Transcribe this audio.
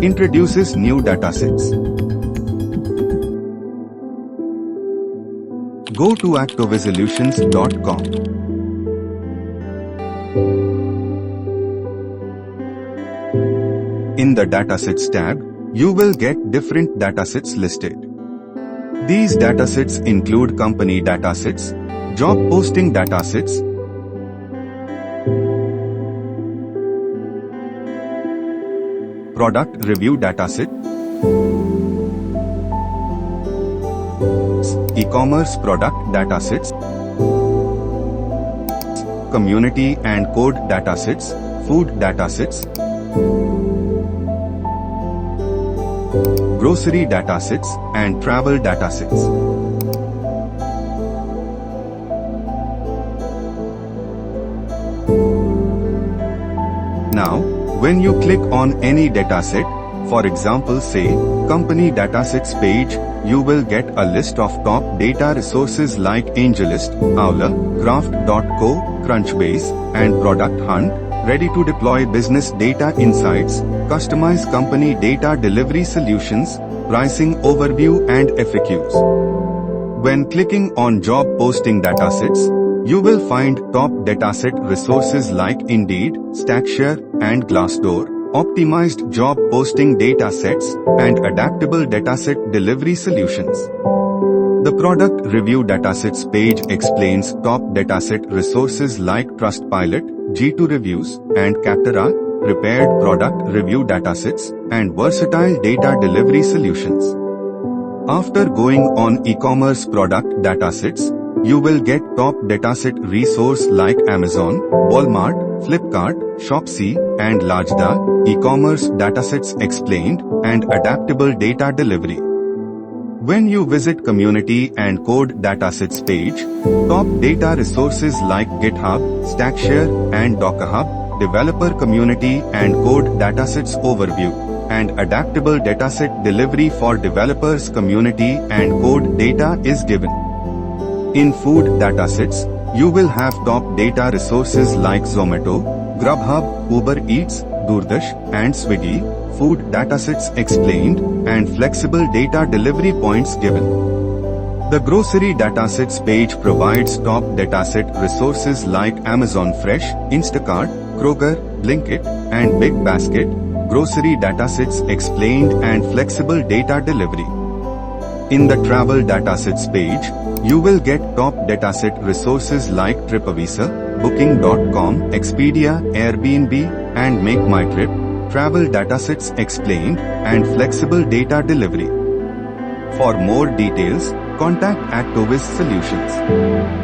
Introduces new datasets. Go to actowizsolutions.com. In the Datasets tab, you will get different datasets listed. These datasets include company datasets, job posting datasets, product review dataset, e-commerce product datasets, community and code datasets, food datasets, grocery datasets, and travel datasets. Now, when you click on any dataset, for example say, company datasets page, you will get a list of top data resources like AngelList, Owler, Craft.co, Crunchbase, and Product Hunt, ready to deploy business data insights, customize company data delivery solutions, pricing overview and FAQs. When clicking on job posting datasets, you will find top dataset resources like Indeed, Stackshare, and Glassdoor, optimized job posting datasets, and adaptable dataset delivery solutions. The product review datasets page explains top dataset resources like Trustpilot, G2 Reviews, and Capterra, prepared product review datasets, and versatile data delivery solutions. After going on e-commerce product datasets, you will get top dataset resource like Amazon, Walmart, Flipkart, Shopsy, and Lajda, e-commerce datasets explained, and adaptable data delivery. When you visit community and code datasets page, top data resources like GitHub, Stackshare, and Docker Hub, developer community and code datasets overview, and adaptable dataset delivery for developers community and code data is given. In food datasets, you will have top data resources like Zomato, Grubhub, Uber Eats, DoorDash, and Swiggy, food datasets explained, and flexible data delivery points given. The grocery datasets page provides top dataset resources like Amazon Fresh, Instacart, Kroger, Blinkit, and Big Basket, grocery datasets explained and flexible data delivery. In the travel datasets page, you will get top dataset resources like TripAdvisor, Booking.com, Expedia, Airbnb, and MakeMyTrip, travel datasets explained, and flexible data delivery. For more details, contact Actowiz Solutions.